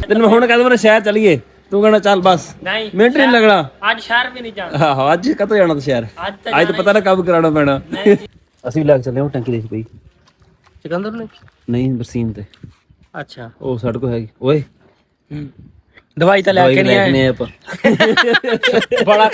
ਤੈਨੂੰ ਹੁਣ ਕਹਿੰਦਾ ਮੈਂ ਸ਼ਹਿਰ ਚਲੀਏ, ਤੂੰ कहना चल बस नहीं मिनट नहीं लगना। आज शहर भी नहीं जाना। हाँ आज कतों जाना शहर, आज तो पता ना कब कराना पैना। ਅਸੀਂ ਵੀ ਲੱਗ ਚੱਲੇ ਹਾਂ ਟੈਂਕੀ ਦੇਖ ਪਈ सिकंदर ने ਨਹੀਂ ਬਰਸੀਨ ਤੇ। अच्छा ਉਹ ਸਾਡੇ ਕੋਲ ਹੈਗੀ ਓਏ दवाई तो लेके नहीं आए ਆਪਾਂ बड़ा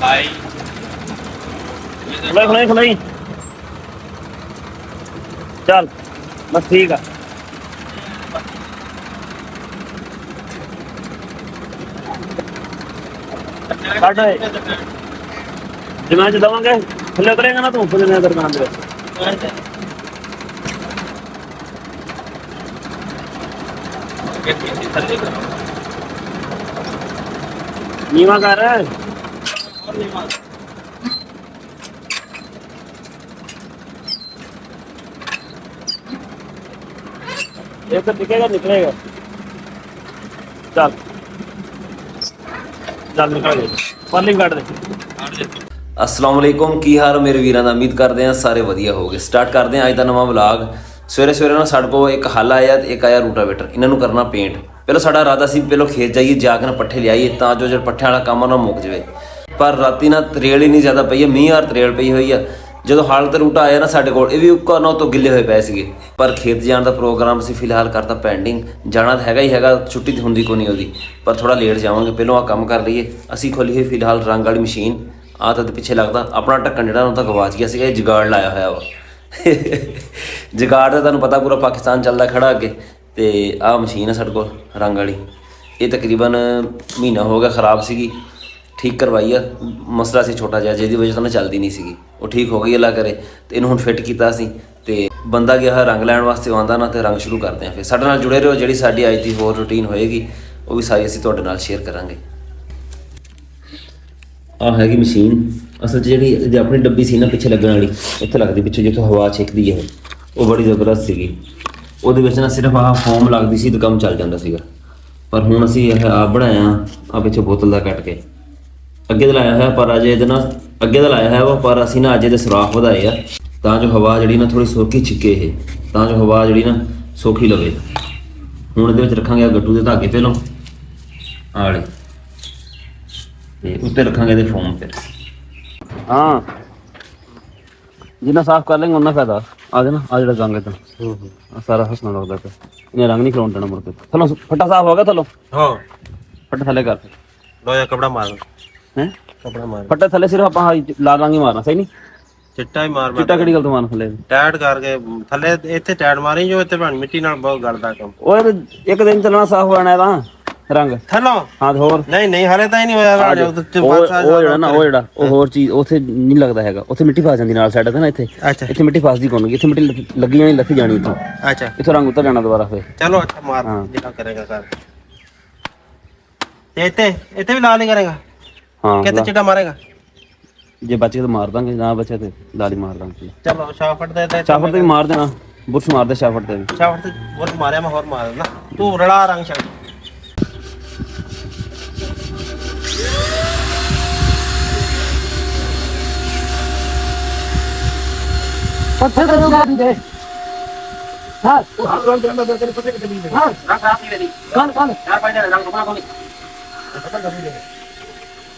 भाई खलाई चल बस ठीक है। जमा च दवांगे थले उतरेगा ना तू फिर दुकान दे नीवा कर एक दिखेगा निकलेगा। चल चल निकल पालिंग काट दे। अस्सलाम वालेकुम, की हाल मेरे वीरां दा? उम्मीद करते हैं सारे वधिया हो गए। स्टार्ट करते हैं अज का नवा व्लॉग। सवेरे सवेरे ना साढ़े को एक हल आया ते एक आया रूटावेटर, इन्हों करना पेंट। पहले साडा इरादा सी पहले खेत जाइए जाके ना पट्ठे लियाइए तां जो पट्ठे वाला काम ना मुक जाए, पर राती ना तरेल ही नहीं ज़्यादा पई है, मींह यार तरेल पई हुई है। जो हाल तो रूटा आया ना साढ़े को ये भी उक्का ना तो गिले हुए पे सी, पर खेत जाने का प्रोग्राम से फिलहाल करता पेंडिंग। जाना तो हैगा ही हैगा, छुट्टी तो होंगी को नहीं होती, पर थोड़ा लेट जावांगे। पहलों आ काम कर लीए। असी खोली हुई फिलहाल रंग वाली मशीन, आ तो पिछे लगता अपना ढक्कन जो तो गवाच गया सीगा, जुगाड़ लाया हुआ वा जुगाड़ का तुहानूं पता पूरा पाकिस्तान चलता खड़ा अगे। तो आ मशीन है साढ़े को रंग वाली, ये तकरीबन महीना हो गया खराब सी, ठीक करवाई है। मसला से छोटा जिहा जिहदी वजह तो चलती नहीं सी, वो ठीक हो गई अल्लाह करे। तो इन्हूं हुण फिट कीता सी ते बंदा गया रंग लैण वास्ते आंदा ना, तो रंग शुरू करते हैं। फिर साडे नाल जुड़े रहो, जिहड़ी साडी अज दी होर रूटीन होएगी वो भी सारी असीं तुहाडे नाल शेयर करांगे। आ हैगी मशीन, असल जी अपनी डब्बी सी ना पिछे लगन वाली, इत्थे लगदी पिछे जित्थों हवा छिकदी है, वो बड़ी जबरदस्त सीगी। ਉਹਦੇ ਵਿੱਚ ना सिर्फ आह फोम लगती सी तो काम चल जाता सीगा। पर हुण असीं यह आप बनाया आ पिछे बोतल का कट के अगे तो लाया है, पर अजे ये ना अगे तो लाया है वो, पर असीं ना अजे दे सुराख वधाए आ तां जो हवा जी ना थोड़ी सौखी छिके है, तां जो हवा जी ना सौखी लवे। हुण इहदे विच रखांगे गट्टू के धागे पहलों आले ते उत्ते रखांगे इहदे फोम। फिर हाँ जिन्ना साफ कर लेंगे उन्ना फायदा आ जाना। आ जो रंग इतना सारा हसना लगता है, इन्हें रंग नहीं खिलाउण देना मुड़ के। थलों फट्टा साफ हो गया थलों? हाँ फट्टा थले कर लो या कपड़ा मार हैं, कपड़ा मार फट्टा थले सिर्फ आप लाल रंग ही मारना, सही नहीं चिट्टा ही मार। चिट्टा किहड़ी गल तो मारना थले टाइट करके थले इत्थे टाइट मारी जो इत्थे भाण मिट्टी नाल बहुत गलदा काम। ओए एक दिन चलना साफ हो जाना है रंग थलो। हाँ होर नहीं नहीं हले तां ही नहीं होया ओ जेड़ा ना ओ जेड़ा ओ होर चीज ओथे नहीं लगदा हैगा, ओथे मिट्टी फस जांदी नाल साइड ते ना। इत्थे अच्छा इत्थे मिट्टी फसदी कोन गी, इत्थे मिट्टी लगी जानी लथी जानी इत्थों। अच्छा इत्थों रंग उतर जाना दोबारा। फिर चलो अच्छा मार जितना करेगा कर। ते इत्थे इत्थे भी लाल ही करेगा? हाँ कितने चिट्टा मारेगा? जे बचे तो मार दांगे, ना बचे तो लाल ही मार दांगे। चलो शाफट दे शाफट ते मार देना, बुरश मार दे शाफट ते बुरश मारया मैं और मार देना। तू रड़ा रंग शायद पत्थर का जोड़ा दे। हां रंग के अंदर तेरे पत्ते के दे। हां रंग रात ही दे। कौन कौन चार पांच रंग कपड़ा कोनी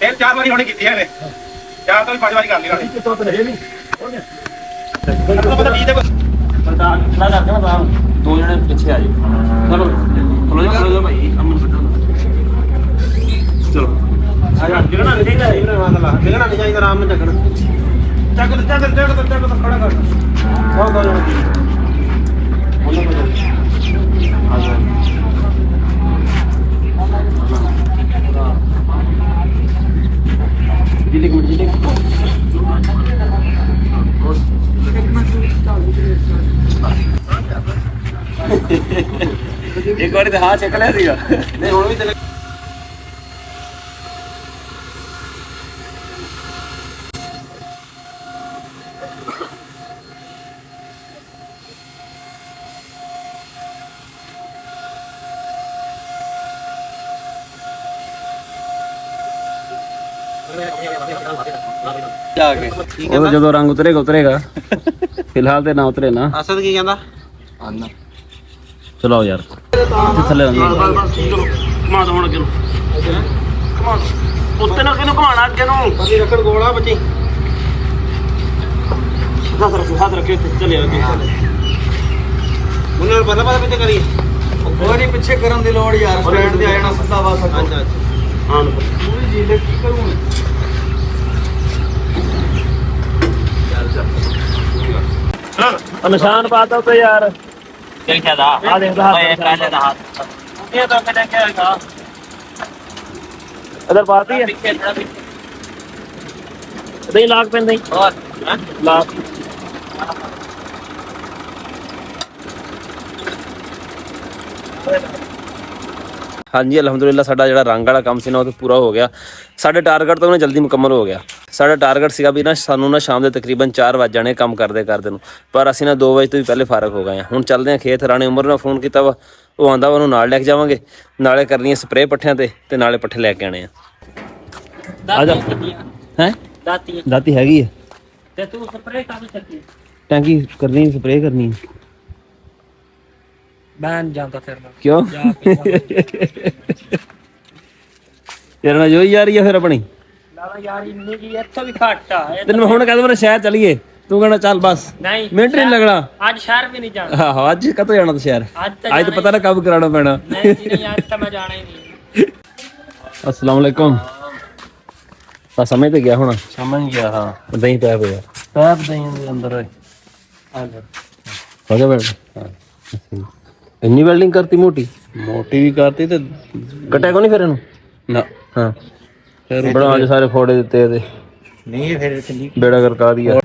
तेल चार बारी होने की थी है, चार तो पांच बारी कर ली गाड़ी तो है नहीं हो गया। पता नहीं देखो सरदार खड़ा करके ना दो जने पीछे आ जाओ। चलो चलो जाओ भाई अमन चलो आ जा गिरना नहीं चाहिए, गिरना नहीं चाहिए, आराम से चकना चक खड़ा कर बहुत बोलो आ जाओ। एक बार हाथ चक लिया सीगा नहीं हुण भी चले। ਜਾ ਕੇ ਉਹ ਜਦੋਂ ਰੰਗ ਉਤਰੇਗਾ ਫਿਲਹਾਲ ਤੇ ਨਾ ਉਤਰੇ ਨਾ। ਅਸਦ ਕੀ ਕਹਿੰਦਾ? ਚਲੋ ਯਾਰ ਇੱਥੇ ਥੱਲੇ ਆਉਂਦੇ ਘੁਮਾ ਦੋ ਹੁਣ ਅੱਗੇ ਨੂੰ ਘੁਮਾ ਉੱਤੇ ਨਾ ਕਿਨੂੰ ਘੁਮਾਣਾ ਅੱਗੇ ਨੂੰ ਪਤੀ ਰੱਖਣ ਗੋਲਾ ਬੱਚੀ ਹੱਥ ਰੱਖੇ ਉੱਤੇ ਚੱਲੇ ਅੱਗੇ ਉਹਨਾਂ ਨੂੰ ਪਤਾ ਪਿੱਛੇ ਕਰੀ ਕੋਈ ਨਹੀਂ ਪਿੱਛੇ ਕਰਨ ਦੀ ਲੋੜ ਯਾਰ ਸਟੈਂਡ ਤੇ ਆ ਜਾਣਾ ਸਿੱਧਾ ਵਾ ਸਕੋ ਹਾਂ ਪੂਰੀ ਜੀਲੇ ਕੀ ਕਰੂੰ ਨਿਸ਼ਾਨ ਪਾਤਾ ਉੱਤੇ ਯਾਰ ਕਿਹੜਾ ਦਾ ਆ ਦੇਖਦਾ ਕਾਲੇ ਦਾ ਹੱਥ ਇਹ ਤਾਂ ਕਿਹੜਾ ਕਿਹੜਾ ਇਧਰ ਪਾਤੀ ਹੈ ਪਿੱਛੇ ਥੋੜਾ ਪਿੱਛੇ ਨਹੀਂ ਲਾਗ ਪੈਂਦਾ ਹੀ ਹੋਰ ਹਾਂ ਲਾਗ ਹਾਂਜੀ ਅਲਹਮਦੁਲਿਲਾ ਸਾਡਾ ਜਿਹੜਾ ਰੰਗ ਵਾਲਾ ਕੰਮ ਸੀ ਨਾ ਉਹ ਤਾਂ ਪੂਰਾ ਹੋ ਗਿਆ। ਸਾਡੇ ਟਾਰਗੇਟ ਤੋਂ ਉਹਨੇ ਜਲਦੀ ਮੁਕੰਮਲ ਹੋ ਗਿਆ। ਸਾਡਾ ਟਾਰਗੇਟ ਸੀਗਾ ਵੀ ਨਾ ਸਾਨੂੰ ਨਾ ਸ਼ਾਮ ਦੇ ਤਕਰੀਬਨ 4 ਵਜ ਜਾਣੇ ਕੰਮ ਕਰਦੇ ਨੂੰ, ਪਰ ਅਸੀਂ ਨਾ 2 ਵਜੇ ਤੋਂ ਵੀ ਪਹਿਲੇ ਫਾਰਗ ਹੋ ਗਏ ਹਾਂ। ਹੁਣ ਚੱਲਦੇ ਹਾਂ ਖੇਤ। ਰਾਣੇ ਉਮਰ ਨੇ ਫੋਨ ਕੀਤਾ ਵਾ, ਉਹ ਆਂਦਾ ਉਹਨੂੰ ਨਾਲ ਲੈ ਕੇ ਜਾਵਾਂਗੇ, ਨਾਲੇ ਕਰਨੀ ਹੈ ਸਪਰੇਅ ਪੱਠਿਆਂ ਤੇ ਨਾਲੇ ਪੱਠੇ ਲੈ ਕੇ ਆਣੇ ਆ ਜਾ ਹੈ ਦਾਤੀ ਹੈਗੀ ਹੈ ਤੇ ਤੂੰ ਸਪਰੇਅ ਕਰ ਸਕਦੀ ਟੈਂਕੀ ਕਰਨੀ ਸਪਰੇਅ ਕਰਨੀ ਬੈਨ ਜਾਂਦਾ ਫਿਰ ਮੈਂ ਕਿਉਂ ਤੇਰੇ ਨਾਲ ਜੋਈ ਜਾ ਰਹੀ ਹੈ ਫਿਰ ਆਪਣੀ ਲਾਲਾ ਯਾਰ ਇੰਨੀ ਕੀ ਇੱਥੋਂ ਵੀ ਘੱਟ ਆ ਤੈਨੂੰ ਹੁਣ ਕਹਿੰਦਾ ਮੈਂ ਸ਼ਹਿਰ ਚਲੀਏ, ਤੂੰ ਕਹਿੰਦਾ ਚੱਲ ਬਸ ਨਹੀਂ ਮਿੰਟ ਨਹੀਂ ਲੱਗਣਾ। ਅੱਜ ਸ਼ਹਿਰ ਵੀ ਨਹੀਂ ਜਾਣਾ। ਆਹੋ ਅੱਜ ਕਦੋਂ ਜਾਣਾ ਤੂੰ ਸ਼ਹਿਰ? ਅੱਜ ਤਾਂ ਪਤਾ ਨਾ ਕਬ ਕਰਾਉਣਾ ਪੈਣਾ। ਨਹੀਂ ਜੀ ਨਹੀਂ ਅੱਜ ਤਾਂ ਮੈਂ ਜਾਣਾ ਹੀ ਨਹੀਂ। अस्सलाम वालेकुम। ਆ ਸਮਝ ਤੇ ਗਿਆ ਹੁਣ? ਸਮਝ ਗਿਆ ਹਾਂ। ਦਹੀਂ ਪਿਆ ਪਿਆ ਪੈਪ ਦਹੀਂ ਦੇ ਅੰਦਰ ਆ ਜਾ ਹੋ ਗਿਆ ਬੈਠ। ਇੰਨੀ ਵੈਲਡਿੰਗ ਕਰਤੀ ਮੋਟੀ ਵੀ ਕਰਤੀ ਤੇ ਕਟਿਆ ਕੋ ਨਹੀਂ ਫਿਰ ਇਹਨੂੰ? ਨਾ ਹਾਂ ਫਿਰ ਬੜਾ ਅੱਜ ਸਾਰੇ ਫੋੜੇ ਦਿੱਤੇ ਇਹਦੇ। ਨਹੀਂ ਫਿਰ ਚੱਲੀ ਬੇੜਾ ਕਰਕਾ ਦਿਆ।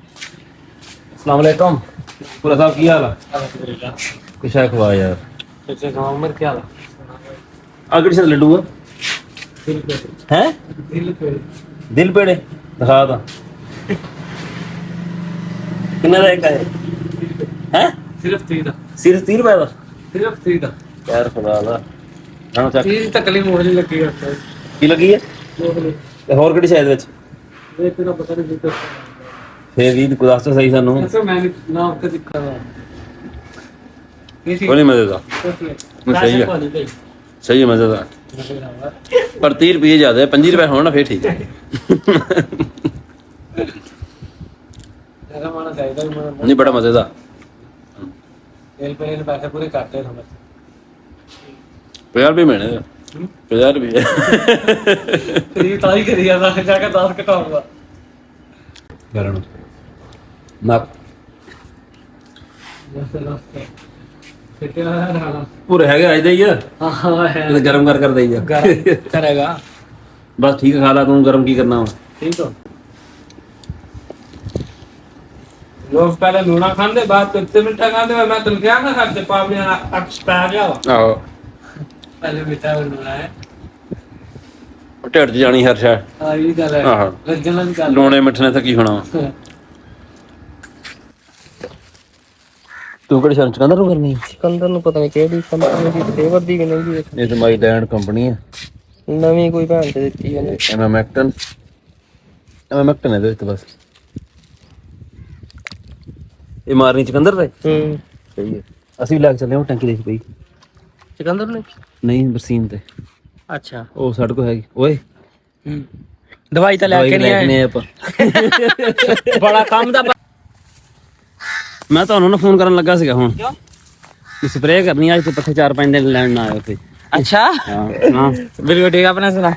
अस्सलाम वालेकुम पूरा साहब की हाल है? कुछ है खवा यार ਕਿੱਥੇ ਗਾਉਂ ਉਮਰ ਕੀ ਹਾਲ अगड़ से लड्डू है दिल पेड़े दिखा दा किन्ने का एक है ਸਿਰਫ 30 ਦਾ सिर्फ 30 रुपए का ਸਿਰਫ 30 ਦਾ यार खुदा दा हां चक 30 ਤਕਲੀ ਮੋੜ ਨਹੀਂ ਲੱਗੀ ਉੱਤੇ की लगी है ते होर किहड़ी शायद विच ਇਹ ਤੇਰਾ ਪਤਾ ਨਹੀਂ ਕਿੱਥੇ ਫੇਰ ਵੀ ਗੁਦਾਸ ਤਾਂ ਸਹੀ ਸਾਨੂੰ ਐਸਾ ਮੈਂ ਨਾ ਉੱਤੇ ਦਿਖਾ ਰਹਾ ਕੋਈ ਨਹੀਂ ਮਜ਼ੇਦਾਰ ਸਹੀ ਹੈ ਸਹੀ ਹੈ ਮਜ਼ੇਦਾਰ ਪਰ 30 ਰੁਪਏ ਜ਼ਿਆਦਾ ਹੈ 25 ਰੁਪਏ ਹੋਣ ਨਾ ਫੇਰ ਠੀਕ ਹੈ ਜਗਾ ਮਾਨਾ ਚਾਹੀਦਾ ਨਹੀਂ ਬੜਾ ਮਜ਼ੇਦਾਰ ਤੇਲ ਪਰੇ ਪੈਸੇ ਪੂਰੇ ਕੱਟੇ ਸਮਝ 50 ਰੁਪਏ ਮਹੀਨੇ ਦਾ 50 ਰੁਪਏ ਫਰੀ ਤਾਂ ਹੀ ਕਰੀ ਜਾਂਦਾ ਜਾ ਕੇ 10 ਘਟਾਉਂਗਾ ਕਰਨ ਨਾ ਪੂਰੇ ਹੈਗੇ ਅੱਜ ਦਾ ਹੀ ਆ ਹਾਂ ਹੈ ਤੇ ਗਰਮ ਕਰ ਦਈ ਜਾ ਕਰੇਗਾ ਬਸ ਠੀਕ ਖਾ ਲਾ ਤੂੰ ਗਰਮ ਕੀ ਕਰਨਾ ਵਾ ठीक हो लोग पहले लूना खाते बाद कितने मिठा खाते मैं तुम क्या ना खाते पापड़ी एक्सपायर गया ਆਹੋ पहले मिठा और लूना है ਢਿੱਡ 'ਚ ਜਾਣੀ ਹਰ ਸ਼ਾਇ हाँ ये गल है ਆਹੋ लगन की गल ਲੂਣੇ ਮਿੱਠੇ ਨੇ ਤਾਂ ਕੀ ਹੋਣਾ ਤੂੰ ਕਿਹੜੇ ਸ਼ਰਨ ਚਕੰਦਰ ਨੂੰ ਕਰਨੀ सिकंदर ਨੂੰ ਪਤਾ ਨਹੀਂ ਕਿਹੜੀ ਕੰਪਨੀ ਦੀ ਫਲੇਵਰ ਦੀ ਕਿ ਨਹੀਂ ਦੀ ਇਹ ਤਾਂ ਮਾਈ ਲੈਂਡ ਕੰਪਨੀ ਹੈ ਨਵੀਂ ਕੋਈ ਭੈਣ ਤੇ ਦਿੱਤੀ ਉਹਨੇ ਮੈਕਟਨ ਹੈ ਇਹਦੇ ਵਿੱਚ ਬਸ ਇਹ ਮਾਰਨੀ ਚਕੰਦਰ ਤੇ ਸਹੀ ਹੈ ਅਸੀਂ ਵੀ ਲੱਗ ਚੱਲੇ ਉਹ ਟੈਂਕੀ ਦੇਖ ਪਈ ਸਿਕੰਦਰ ਨੇ ਨਹੀਂ ਬਰਸੀਨ ਤੇ ਅੱਛਾ ਉਹ ਸਾਡੇ ਕੋਲ ਹੈਗੀ ਓਏ ਦਵਾਈ ਤਾਂ ਲੈ ਕੇ ਨਹੀਂ ਆਏ ਆਪਾਂ ਬੜਾ ਕੰਮ ਦਾ ਮੈਂ ਤੁਹਾਨੂੰ ਨਾ ਫੋਨ ਕਰਨ ਲੱਗਾ ਸੀਗਾ ਹੁਣ ਕਿ ਸਪਰੇਅ ਕਰਨੀ ਅੱਜ ਤੇ ਪੱਠੇ 4-5 ਦਿਨ ਲੈਣ ਨਾ ਆਏ ਉੱਥੇ अच्छा ਹਾਂ ਹਾਂ बिल्कुल ठीक अपना सुना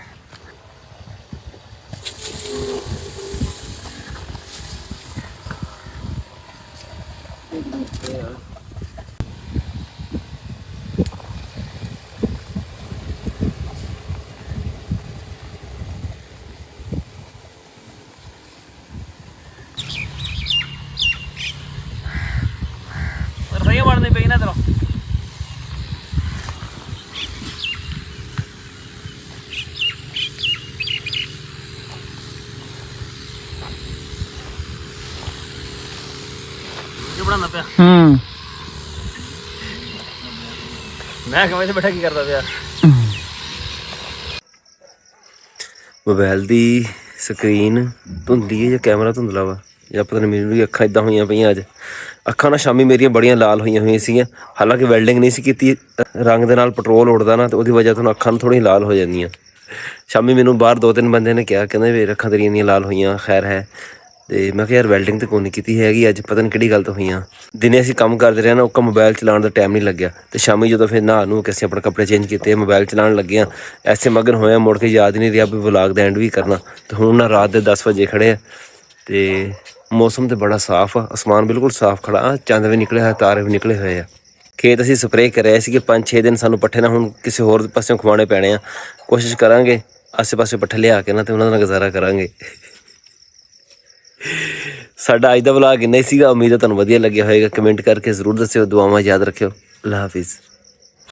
ਰਸਈਆਂ ਬਣਨੀ ਪਈ ਨਾ ਤੇਰਾ ਬਣਾਉਣਾ ਪਿਆ ਮੈਂ ਕਹਾਂ ਇੱਥੇ ਬੈਠਾ ਕੀ ਕਰਦਾ ਪਿਆ ਮੋਬਾਈਲ ਦੀ ਸਕਰੀਨ ਧੁੰਦਲੀ ਹੈ ਜਾਂ ਕੈਮਰਾ ਧੁੰਦਲਾ ਵਾ ਜਾਂ ਪਤਾ ਨਹੀਂ, ਮੈਨੂੰ ਵੀ ਅੱਖਾਂ ਇਦਾਂ ਹੋਈਆਂ ਪਈਆਂ ਅੱਜ। ਅੱਖਾਂ ਨਾ ਸ਼ਾਮੀ ਮੇਰੀਆਂ ਬੜੀਆਂ ਲਾਲ ਹੋਈਆਂ ਸੀਗੀਆਂ, ਹਾਲਾਂਕਿ ਵੈਲਡਿੰਗ ਨਹੀਂ ਸੀ ਕੀਤੀ। ਰੰਗ ਦੇ ਨਾਲ ਪੈਟਰੋਲ ਉੱਡਦਾ ਨਾ, ਤੇ ਉਹਦੀ ਵਜ੍ਹਾ ਤੋਂ ਅੱਖਾਂ ਨੂੰ ਥੋੜ੍ਹੀਆਂ ਲਾਲ ਹੋ ਜਾਂਦੀਆਂ। ਸ਼ਾਮੀ ਮੈਨੂੰ ਬਾਹਰ 2-3 ਬੰਦੇ ਨੇ ਕਿਹਾ, ਕਹਿੰਦੇ ਵੀ ਅੱਖਾਂ ਤੇਰੀਆਂ ਇੰਨੀਆਂ ਲਾਲ ਹੋਈਆਂ, ਖੈਰ ਹੈ। ਤੇ ਮੈਂ ਕਿਹਾ ਯਾਰ ਵੈਲਡਿੰਗ ਤਾਂ ਕੋਈ ਨਹੀਂ ਕੀਤੀ ਹੈਗੀ ਅੱਜ, ਪਤਾ ਨਹੀਂ ਕਿਹੜੀ ਗੱਲ ਤੋਂ ਹੋਈਆਂ। ਦਿਨੇ ਅਸੀਂ ਕੰਮ ਕਰਦੇ ਰਹੇ ਨਾ, ਉਹ ਮੋਬਾਈਲ ਚਲਾਉਣ ਦਾ ਟਾਈਮ ਨਹੀਂ ਲੱਗਿਆ। ਤੇ ਸ਼ਾਮੀ ਜਦੋਂ ਫਿਰ ਨਹਾ ਨੂੰ ਕੇ ਅਸੀਂ ਆਪਣੇ ਕੱਪੜੇ ਚੇਂਜ ਕੀਤੇ, ਮੋਬਾਈਲ ਚਲਾਉਣ ਲੱਗੇ ਹਾਂ, ਐਸੇ ਮਗਨ ਹੋਇਆ ਮੁੜ ਕੇ ਯਾਦ ਹੀ ਨਹੀਂ ਰਿਹਾ ਵੀ ਵਲੌਗ ਦਾ ਐਂਡ ਵੀ ਕਰਨਾ। ਤੇ ਹੁਣ ਨਾ ਰਾਤ ਦੇ 10 ਵਜੇ ਖੜੇ ਆ, ਤੇ ਮੌਸਮ ਤੇ ਬੜਾ ਸਾਫ਼ ਆ, ਅਸਮਾਨ ਬਿਲਕੁਲ ਸਾਫ਼ ਖੜਾ ਆ, ਚੰਦ ਵੀ ਨਿਕਲੇ ਹੋਏ, ਤਾਰੇ ਵੀ ਨਿਕਲੇ ਹੋਏ ਆ। ਖੇਤ ਅਸੀਂ ਸਪਰੇਅ ਕਰਿਆ ਸੀਗੇ 5-6 ਦਿਨ, ਸਾਨੂੰ ਪੱਠੇ ਨਾ ਹੁਣ ਕਿਸੇ ਹੋਰ ਪਾਸਿਓਂ ਖਵਾਉਣੇ ਪੈਣੇ ਆ। ਕੋਸ਼ਿਸ਼ ਕਰਾਂਗੇ ਆਸੇ ਪਾਸੇ ਪੱਠੇ ਲਿਆ ਕੇ ਨਾ, ਤੇ ਉਹਨਾਂ ਦਾ ਗੁਜ਼ਾਰਾ ਕਰਾਂਗੇ। ਸਾਡਾ ਅੱਜ ਦਾ ਵਲੌਗ ਇੰਨਾ ਹੀ ਸੀਗਾ, ਉਮੀਦ ਹੈ ਤੁਹਾਨੂੰ ਵਧੀਆ ਲੱਗਿਆ ਹੋਏਗਾ। ਕਮੈਂਟ ਕਰਕੇ ਜ਼ਰੂਰ ਦੱਸਿਓ, ਦੁਆਵਾਂ ਯਾਦ ਰੱਖਿਓ। ਅੱਲਾ ਹਾਫਿਜ਼।